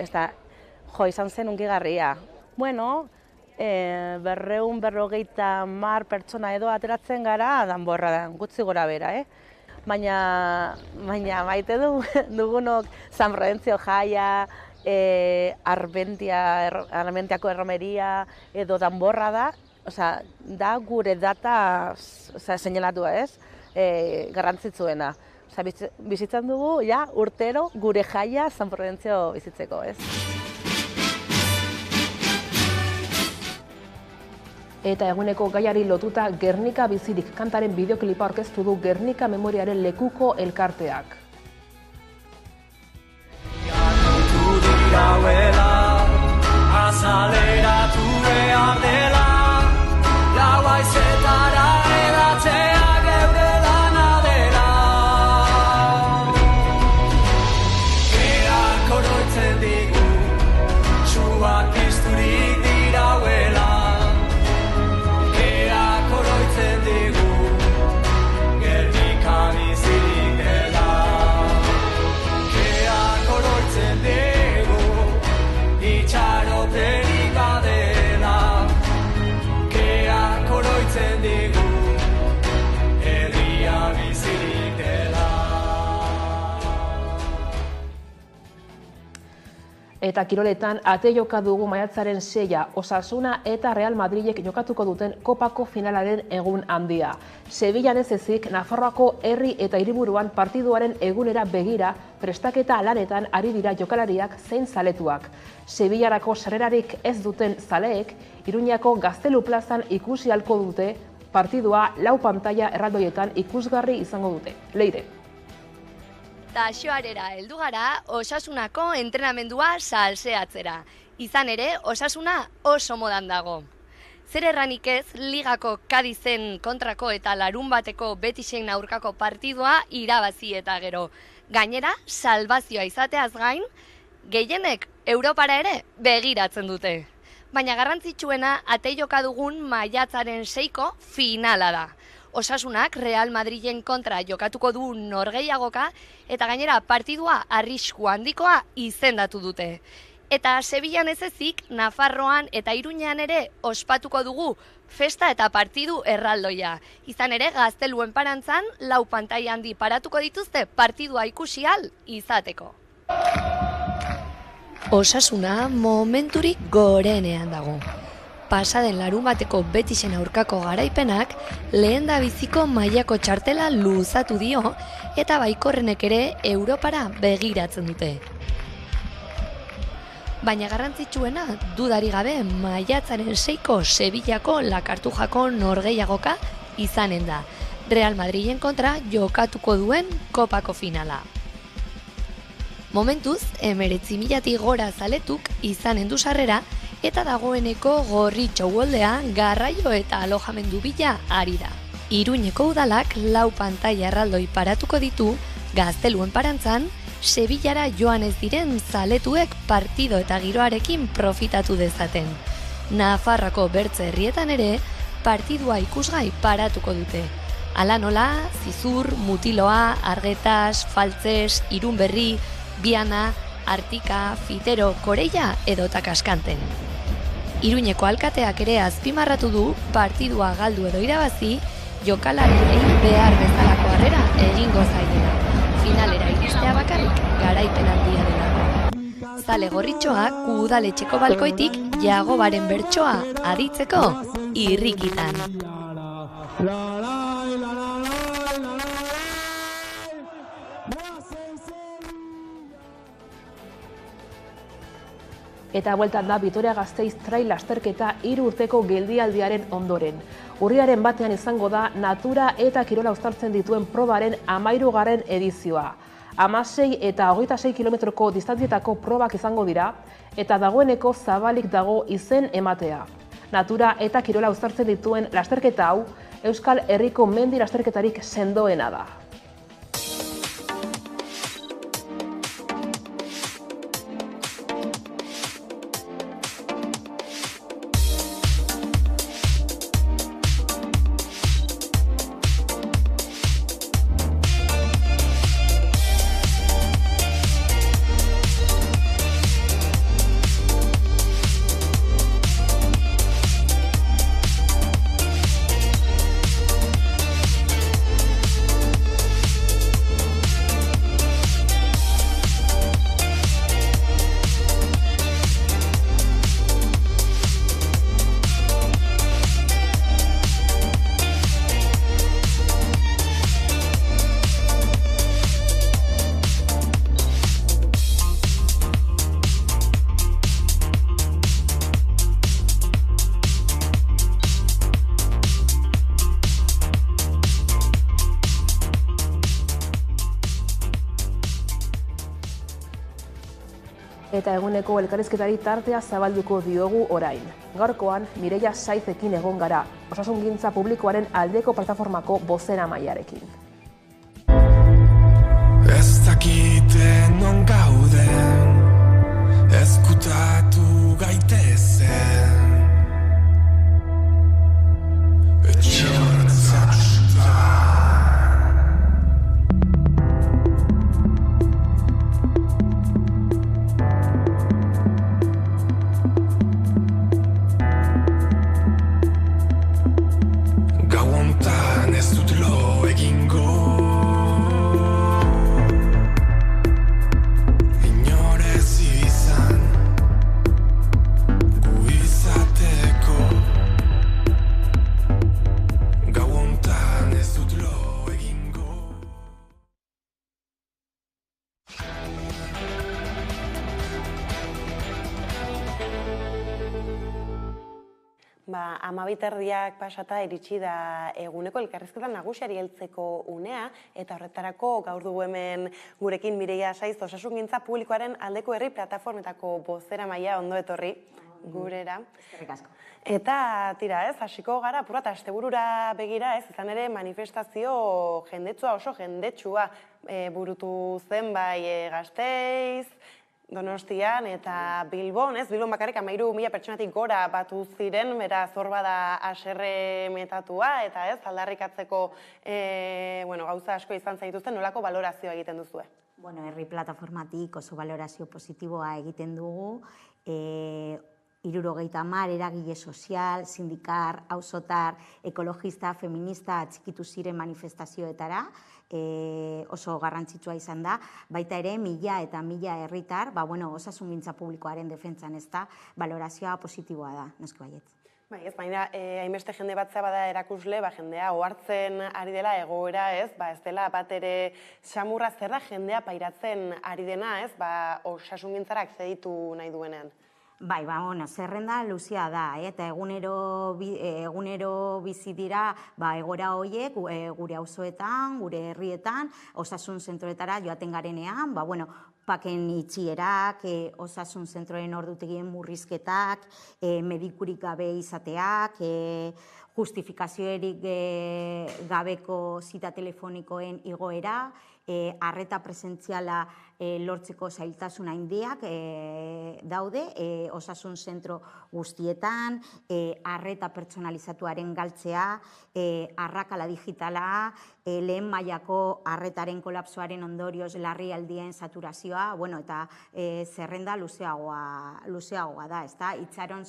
izan zen hunkigarria. Bueno, 250 pertsona edo ateratzen gara danborradan, gutxi gora bera, Baina maite dugunok San Prudentzio jaia, Armentiako erromeria edo danborrada, da gure data seinalatua, ez? Garrantzitsuena. Bizitzen dugu, urtero gure jaia San Prudentzio bizitzeko, ez? Eta eguneko gaiari lotuta Gernika bizirik kantaren bideoklipa aurkeztu du Gernika Memoriaren lekuko elkarteak. Azaleratu behar dela, lau haizetara edatzea geure lana dela. Keak oroitzen digu, txuak pizturik dirauela. Keak oroitzen digu, Gernika bizirik dela. Keak oroitzen digu, itxaropenik badela. Eta kiroletan ate joka dugu maiatzaren 6, Osasuna eta Real Madridek jokatuko duten kopako finalaren egun handia. Sevillan ez ezik, Nafarroako herri eta hiriburuan partiduaren egunera begira prestaketa lanetan ari dira jokalariak zein zaletuak. Sevillarako sarrerarik ez duten zaleek, Iruñako Gaztelu plazan ikusi ahalko dute, partidua 4 pantaila erraldoietan ikusgarri izango dute. Leire. Taxoarera heldu gara Osasunako entrenamendua salseatzera. Izan ere, Osasuna oso modan dago. Zer erranik ez, ligako Kadizen kontrako eta larunbateko Betisen aurkako partidua irabazi eta gero. Gainera, salbazioa izateaz gain, gehienek Europara ere begiratzen dute. Baina garrantzitsuena ate joka dugun maiatzaren 6ko finala da. Osasunak Real Madriden kontra jokatuko du norgehiagoka eta gainera partidua arrisku handikoa izendatu dute. Eta Sevillan ez ezik, Nafarroan eta Iruñean ere ospatuko dugu festa eta partidu erraldoia. Izan ere, Gazteluen parantzan 4 pantaila handi paratuko dituzte partidua ikusi ahal izateko. Osasuna momenturik gorenean dago. Pasaden larunbateko Betisen aurkako garaipenak lehendabiziko mailako txartela luzatu dio eta baikorrenek ere Europara begiratzen dute. Baina garrantzitsuena dudari gabe maiatzaren 6ko Sevillako Lakartujako norgehiagoka izanen da. Real Madriden kontra jokatuko duen kopako finala. Momentuz, 19.000 gora zaletuk izanen du sarrera eta dagoeneko Gorritxo uholdea garraio eta alojamendu bila ari da. Iruñeko udalak 4 pantaila erraldoi paratuko ditu Gazteluen parantzan, Sevillara joan ez diren zaletuek partido eta giroarekin profitatu dezaten. Nafarrako bertze herrietan ere partidua ikusgai paratuko dute. Hala nola, Zizur, Mutiloa, Argetas, Faltzes, Irunberri, Biana, Artika, Fitero, Koreia edota Kaskanten. Iruñeko alkateak ere azpimarratu du partidua galdu edo irabazi, jokalariei behar bezalako harrera egingo zaiela. Finalera iristea bakarrik garaipen handia dela. Zale Gorritxoak udaletxeko balkoitik Jagobaren bertsoa aditzeko irrikitan. Eta bueltan da Vitoria-Gasteiz trail lasterketa 3 urteko geldialdiaren ondoren. Urriaren batean izango da natura eta kirola uztartzen dituen probaren 13. edizioa. 16 eta 26 kilometroko distantzietako probak izango dira eta dagoeneko zabalik dago izen ematea. Natura eta kirola uztartzen dituen lasterketa hau Euskal Herriko mendi lasterketarik sendoena da. Eta eguneko elkarrizketari tartea zabalduko diogu orain. Gaurkoan, Mireia Saizekin egon gara, osasungintza publikoaren aldeko plataformako bozeramailearekin. Ez dakiten non gauden, ezkutatu gaitezen. 12:30 pasata iritsi da eguneko elkarrizketa nagusiari heltzeko unea, eta horretarako gaur dugu hemen gurekin Mireia Saiz, osasungintza publikoaren aldeko herri plataformetako bozeramailea, ondo etorri gurera. Eskerrik asko. Eta tira, hasiko gara apur bat asteburura begira, izan ere manifestazio jendetsua, oso jendetsua burutu zen bai Gasteiz, Donostian eta Bilbon, Bilbon bakarrik 13.000 pertsonatik gora batu ziren, beraz hor bada haserre metatua eta aldarrikatzeko gauza asko izan zaituzten, nolako balorazioa egiten duzue? Herri plataformatik oso balorazio positiboa egiten dugu, 70 eragile sozial, sindikar, auzotar, ekologista, feminista atxikitu ziren manifestazioetara, oso garrantzitsua izan da, baita ere 1000 eta 1000 herritar, osasungintza publikoaren defentsan ez da, balorazioa positiboa da, nesko baietz. Ez baina, hainbeste jende batzea bada erakusle, jendea ohartzen ari dela egoera, ez dela bat ere samurra zer da jendea pairatzen ari dena, osasungintzara akzeditu nahi duenean. Zerrenda luzea da, eta egunero bizi dira egora horiek gure auzoetan, gure herrietan, osasun zentroetara joaten garenean, paken itxierak, osasun zentroen ordutegien murrizketak, medikurik gabe izateak, justifikazioerik gabeko zita telefonikoen igoera, arreta presentziala lortzeko zailtasun handiak daude, osasun zentro guztietan, arreta pertsonalizatuaren galtzea, arrakala digitala, lehen mailako arretaren kolapsoaren ondorioz larrialdien saturazioa, eta zerrenda luzeagoa da, itxaron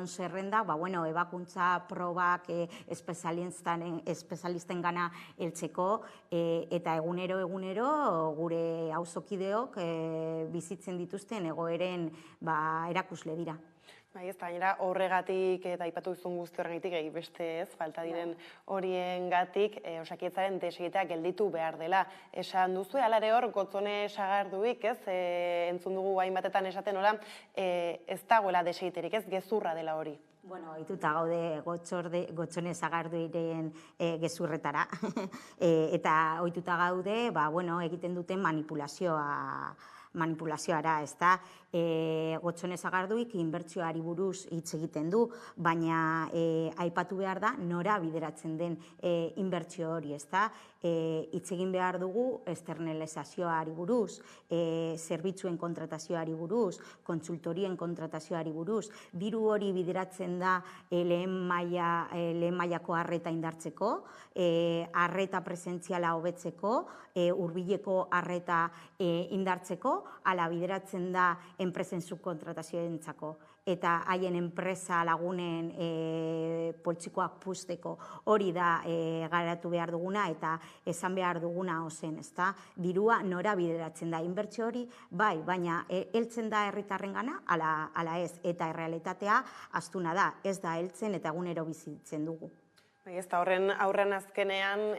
zerrenda, ebakuntza probak espezialisten gana heltzeko, eta egunero gure auzokideok bizitzen dituzten egoeren erakusle dira. Horregatik eta aipatu duzun guzti horregatik beste falta diren horien gatik Osakidetzaren desegitea gelditu behar dela. Esan duzu, alare hor, Gotzone Sagarduik, entzun dugu hainbatetan esaten hola, ez dagoela desegiterik, gezurra dela hori. Ohituta gaude Gotzone Sagarduiren gezurretara, eta ohituta gaude egiten duten manipulazioara, ez da, Gotzone Sagarduik inbertsioari buruz hitz egiten du, baina aipatu behar da nora bideratzen den inbertsio hori, ez da, hitz egin behar dugu externalizazioari buruz, zerbitzuen kontratazioari buruz, kontsultorien kontratazioari buruz, diru hori bideratzen da lehen mailako arreta indartzeko, arreta presentziala hobetzeko, hurbileko arreta indartzeko, ala bideratzen da enpresen subkontratazioentzako eta haien enpresa lagunen poltsikoak puzteko, hori da garatu behar duguna eta esan behar duguna ozen, ezta? Dirua nora bideratzen da inbertsio hori, baina heltzen da herritarrengana ala ez, eta errealitatea astuna da, ez da heltzen eta egunero bizitzen dugu. Horren aurren azkenean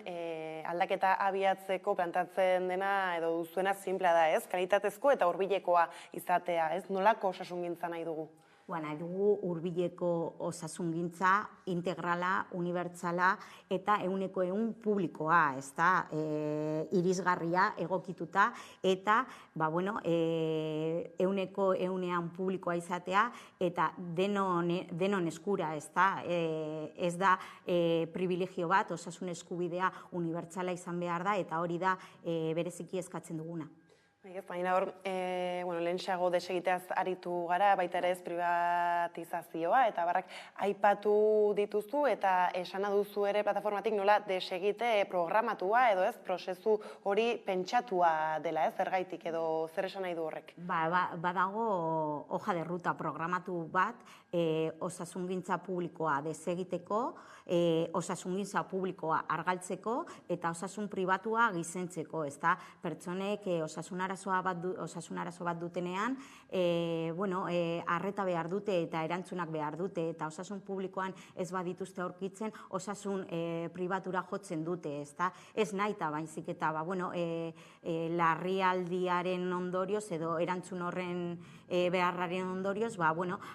aldaketa abiatzeko plantatzen dena edo duzuena sinplea da, kalitatezko eta hurbilekoa izatea, nolako osasungintza nahi dugu? Nahi dugu hurbileko osasungintza integrala, unibertsala eta 100% publikoa, irisgarria egokituta eta 100% publikoa izatea eta denon eskura, ez da privilegio bat, osasun eskubidea unibertsala izan behar da eta hori da bereziki eskatzen duguna. Baina hor, lehentxeago desegiteaz aritu gara, baita ere ez privatizazioa, eta barrak aipatu dituzu eta esana duzu ere plataformatik nola desegite programatua edo ez, prozesu hori pentsatua dela, zergaitik edo zer esan nahi du horrek? Badago hoja de ruta programatu bat, osasungintza publikoa desegiteko, osasungintza publikoa argaltzeko eta osasun pribatua gizentzeko, ezta pertsonek osasun arazo bat dutenean, arreta behar dute eta erantzunak behar dute, eta osasun publikoan ez badituzte aurkitzen, osasun pribatura jotzen dute, ez naita baizik eta larrialdiaren ondorioz edo erantzun horren beharraren ondorioz,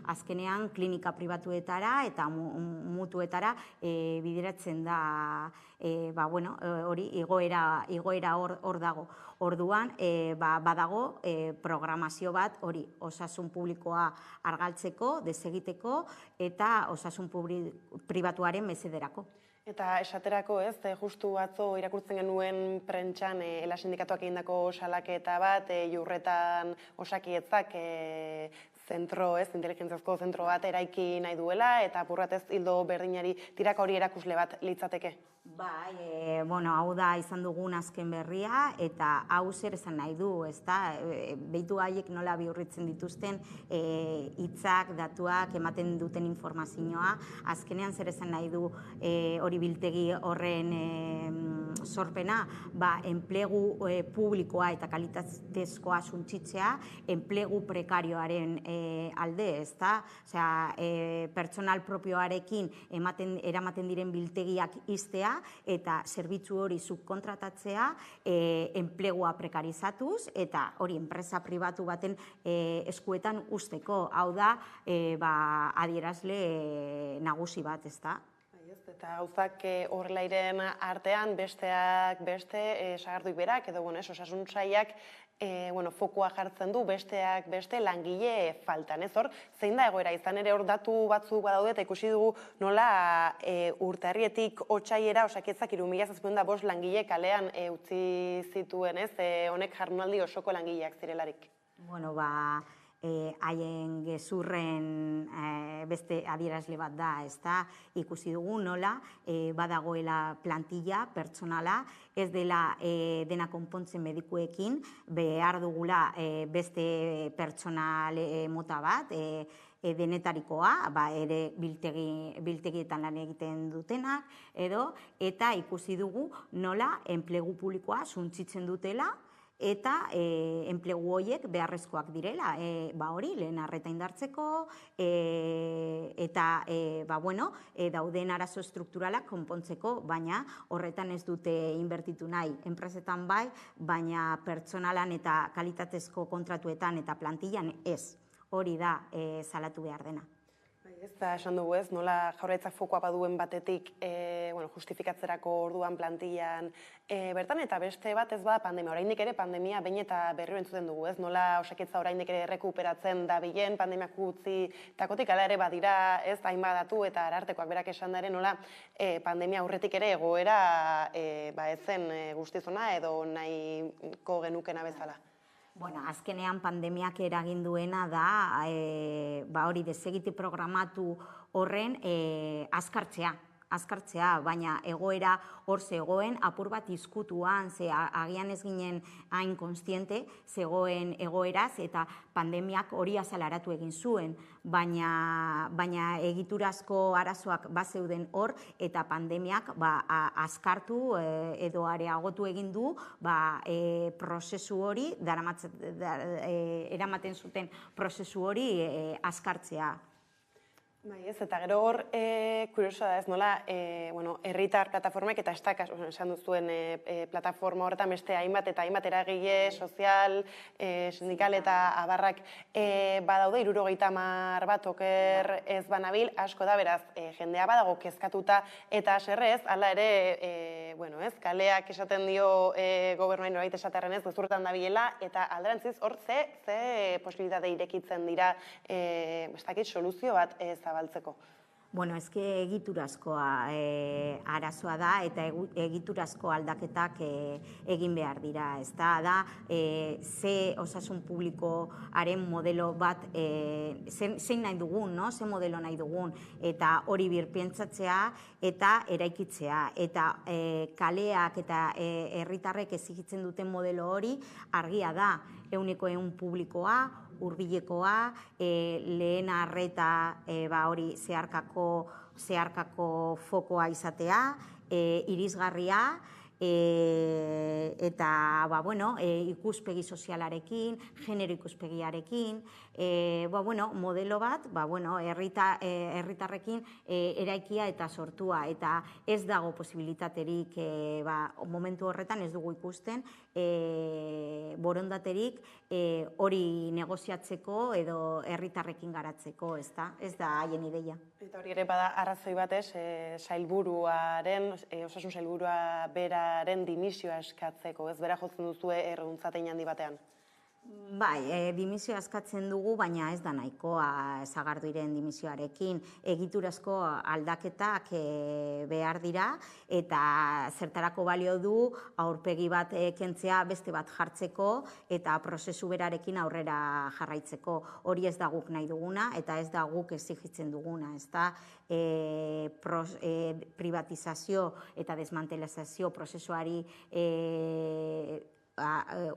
azkenean klinika pribatuetara eta mutuetara bideratzen da, hori igoera hor dago. Orduan, badago programazio bat hori osasun publikoa argaltzeko, desegiteko eta osasun pribatuaren mesederako. Eta esaterako, justu atzo irakurtzen genuen prentxan ELA sindikatuak egindako salaketa bat, Jurretan Osakietzak inteligentziazko zentro bat eraiki nahi duela, eta apurrat hildo berdinari tiraka hori erakusle bat litzateke. Bai, hau da izan dugun azken berria, eta hau zer esan nahi du, behitu haiek nola bihurritzen dituzten hitzak, datuak, ematen duten informazioa, azkenean zer esan nahi du hori biltegi horren sorpena, enplegu publikoa eta kalitatezkoa suntsitzea, enplegu prekarioaren alde, pertsonal propioarekin eramaten diren biltegiak iztea, eta zerbitzu hori subkontratatzea, enplegua prekarizatuz, eta hori enpresa pribatu baten eskuetan usteko. Hau da, adierazle nagusi bat, ezta? Eta gauzak horrela iren artean, besteak beste, sagarduik berak, edo osasun sailak fokua jartzen du, besteak beste langile faltan. Ez hor, zein da egoera, izan ere hor datu batzuk badaude, eta ikusi dugu nola urtarrietik otsaiera Osakidetzak 3.705 langile kalean utzi zituen, honek jardunaldi osoko langileak zirelarik. Haien gezurren beste adierazle bat da, ikusi dugu nola badagoela plantilla, pertsonala, ez dela dena konpontzen medikuekin, behar dugula beste pertsonal mota bat, denetarikoa, ere biltegietan lan egiten dutenak, eta ikusi dugu nola enplegu publikoa suntsitzen dutela, eta enplegu horiek beharrezkoak direla, hori lehen arreta indartzeko, eta dauden arazo strukturalak konpontzeko, baina horretan ez dute inbertitu nahi. Enpresetan baina pertsonalan eta kalitatezko kontratuetan eta plantillan ez. Hori da salatu behar dena. Eta esan dugu nola Jaurlaritzak fokoa baduen batetik justifikatzerako orduan plantillan bertan, eta beste bat ez bada pandemia. Oraindik ere pandemia behin eta berriro entzuten dugu, nola Osakidetza oraindik ere errekuperatzen dabilen pandemiak utzitakotik, hala ere badira hainbat datu eta Arartekoak berak esan da ere nola pandemia aurretik ere egoera ez zen guztizona edo nahiko genukena bezala. Azkenean pandemiak eragin duena da hori desegite programatu horren azkartzea, baina egoera hor zegoen, apur bat izkutuan, agian ez ginen hain konstiente, zegoen egoeraz, eta pandemiak hori azalaratu egin zuen, baina egiturazko arazoak bazeuden hor, eta pandemiak azkartu edo areagotu egin du prozesu hori, eramaten zuten prozesu hori azkartzea. Eta gero hor, kuriosoa da nola, herritar plataformek eta esan duzuen plataforma horretan beste hainbat eta hainbat eragile, sozial, sindikal eta abarrak badaude, 70 bat oker ez banabil, asko da, beraz, jendea badago kezkatuta eta aserrez, hala ere, kaleak esaten dio gobernuain norbait esaterren ez, gezurretan dabilela, eta alderantziz hor ze posibilitate irekitzen dira, ez dakit soluzio bat zabaltzeko. Ezke egiturazkoa arazoa da eta egiturazko aldaketak egin behar dira. Ez da, ze osasun publikoaren modelo bat, zein nahi dugun, ze modelo nahi dugun, eta hori birpientzatzea eta eraikitzea. Eta kaleak eta herritarrek ezigitzen duten modelo hori argia da, 100% publikoa, hurbilekoa, lehen arreta hori zeharkako fokoa izatea, irisgarria, eta ikuspegi sozialarekin, genero ikuspegiarekin, modelo bat herritarrekin eraikia eta sortua, eta ez dago posibilitaterik momentu horretan ez dugu ikusten borondaterik hori negoziatzeko edo herritarrekin garatzeko, ez da haien ideia. Eta hori ere bada arrazoi batez, osasun sailburua beraren dimisioa eskatzeko, ez bera jotzen duzue erreduntzatein handi batean? Bai, dimisioa eskatzen dugu, baina ez da nahikoa Sagarduiren dimisioarekin. Egiturazko aldaketak behar dira, eta zertarako balio du aurpegi bat kentzea beste bat jartzeko eta prozesu berarekin aurrera jarraitzeko. Hori ez da guk nahi duguna, eta ez da guk exigitzen duguna, ez da privatizazio eta desmantelazio prozesuari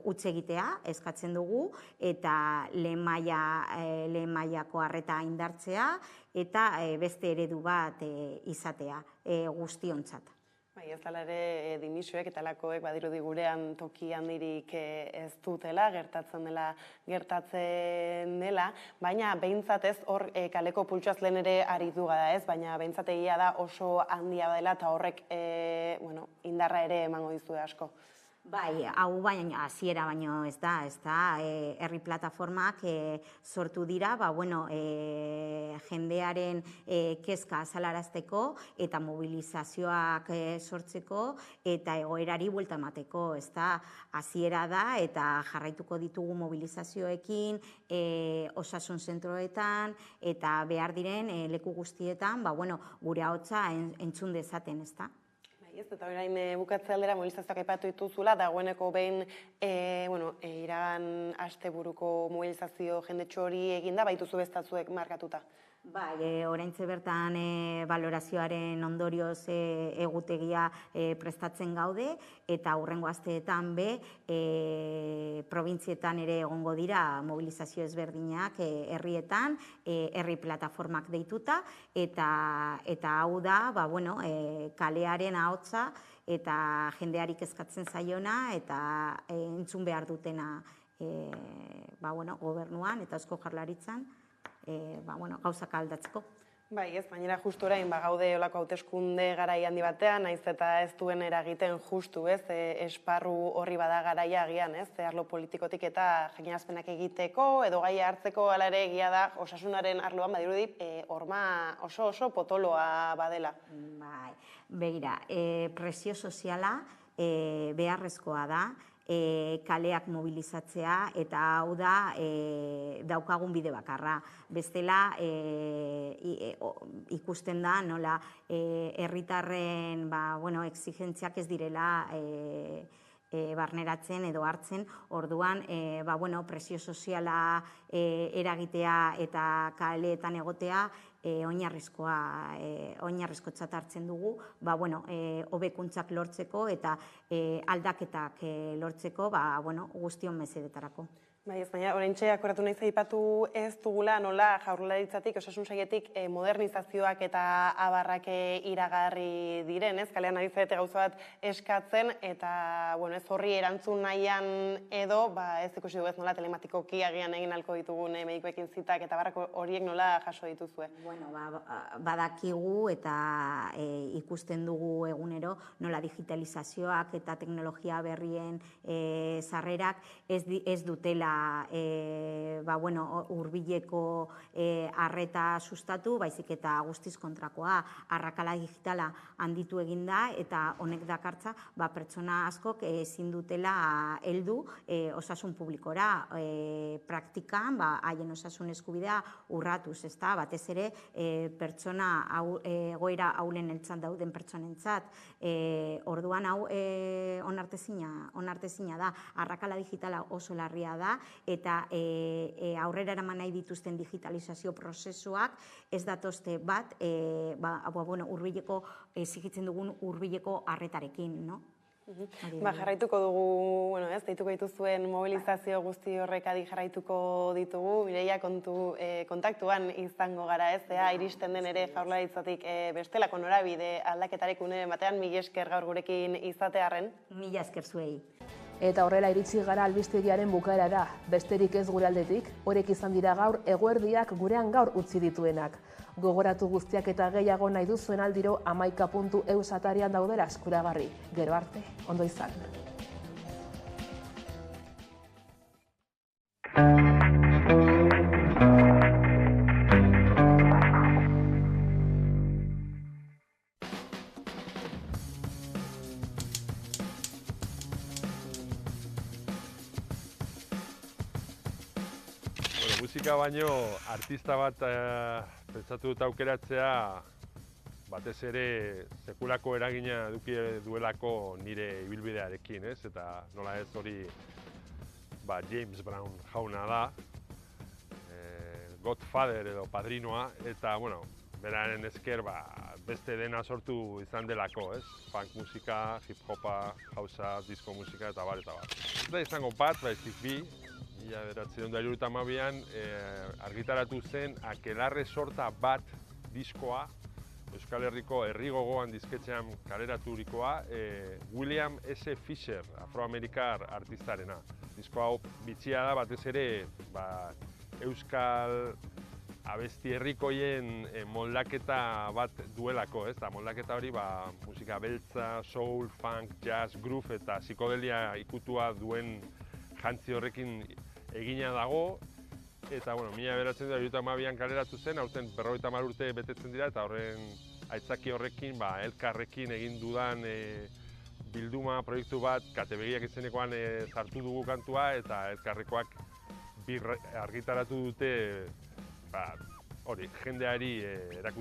utz egitea eskatzen dugu, eta lehen mailako arreta indartzea eta beste eredu bat izatea guztiontzat. Bai, ez dela ere dimisioek eta lakoek badirudi gurean toki handirik ez dutela, gertatzen dela, baina behintzat ez hor kaleko pultsuaz lehen ere aritu gara ez, baina behintzat egia da oso handia dela eta horrek indarra ere emango dizue asko. Bai, hau baina hasiera baino ez da, herri plataformak sortu dira, jendearen kezka azalarazteko eta mobilizazioak sortzeko eta egoerari buelta emateko, ez da, hasiera da eta jarraituko ditugu mobilizazioekin, osasun zentroetan eta behar diren leku guztietan, gure ahotsa entzun dezaten, ez da. Eta orain bukatze aldera mobilizazioak aipatu dituzula, dagoeneko behin iragan asteburuko mobilizazio jendetxo hori eginda, baituzu bestatzuek markatuta? Bai, oraintxe bertan balorazioaren ondorioz egutegia prestatzen gaude, eta hurrengo asteetan probintzietan ere egongo dira mobilizazio ezberdinak herrietan, herri plataformak deituta, eta hau da, kalearen ahotsa eta jendeari kezkatzen zaiona eta entzun behar dutena gobernuan eta Eusko Jaurlaritzan, gauzak aldatzeko. Bai, ez, baina justu orain gaude olako hauteskunde garai handi batean, naiz eta ez duen eragiten justu, ez, esparru horri bada garaia agian, ez, arlo politikotik eta jakinarazpenak egiteko, edo gaia hartzeko hala ere egia da, osasunaren arloan badirudi, horma oso potoloa badela. Bai, begira, presio soziala beharrezkoa da, kaleak mobilizatzea, eta hau da daukagun bide bakarra. Bestela ikusten da nola herritarren exigentziak ez direla barneratzen edo hartzen, orduan presio soziala eragitea eta kaleetan egotea oinarrizkotzat hartzen dugu, hobekuntzak lortzeko eta aldaketak lortzeko guztion mesedetarako. Bai, ez baina, oraintxe akoratu nahi zaipatu ez dugula nola Jaurlaritzatik, osasun sailetik modernizazioak eta abarrak iragarri diren, ez? Kalean ari zarete gauza bat eskatzen, eta ez horri erantzun nahian edo, ez ikusi dugu ez nola telematikoki agian egin alko ditugun medikoekin zitak, eta barrako horiek nola jaso dituzue? Badakigu eta ikusten dugu egunero nola digitalizazioak eta teknologia berrien sarrerak ez dutela hurbileko arreta sustatu, baizik eta guztiz kontrakoa, arrakala digitala handitu eginda, eta honek dakartza pertsona askok ezin dutela heldu osasun publikora, praktikan haien osasun eskubidea urratuz, ezta, batez ere pertsona egoera ahulen eltzat dauden pertsonentzat, orduan hau onartezina da, arrakala digitala oso larria da, eta aurrera eraman nahi dituzten digitalizazio prozesuak ez datozte bat exigitzen dugun hurbileko arretarekin, no? Jarraituko dugu, deituko dituzuen mobilizazio guzti horrek adi jarraituko ditugu, Mireia kontaktuan izango gara iristen den ere Jaurlaritzatik bestelako norabide aldaketarik uneren batean, mila esker gaur gurekin izatearren. Mila esker zuei. Eta horrela iritsi gara albistegiaren bukaerara, besterik ez gure aldetik, horrek izan dira gaur eguerdiak gurean gaur utzi dituenak. Gogoratu guztiak eta gehiago nahi duzuen aldiro 11.eus atarian daudela eskuragarri. Gero arte, ondo izan. Musika baino artista bat pentsatu dut aukeratzea batez ere sekulako eragina eduki duelako nire ibilbidearekin, eta nola ez hori James Brown jauna da, Godfather edo padrinoa, eta beraren esker beste dena sortu izan delako, funk musika, hip-hopa, hausa, disco musika eta bar. Ez da izango bat, baizik bi, 1972an argitaratu zen Akelarre sorta bat diskoa, Euskal Herriko Herri Gogoan disketxean kaleraturikoa, William S. Fisher, afroamerikar artistarena. Disko hau bitxia da batez ere Euskal abesti herrikoien moldaketa bat duelako, eta moldaketa hori musika beltza, soul, funk, jazz, groove eta psikodelia ikutua duen jantzi horrekin egina dago, eta 1972an kaleratu zen, aurten 50 urte betetzen dira, eta horren aitzaki horrekin, elkarrekin egin dudan bilduma proiektu bat, Katebegiak izenekoan sartu dugu kantua, eta elkarrekoak argitaratu dute jendeari erakusten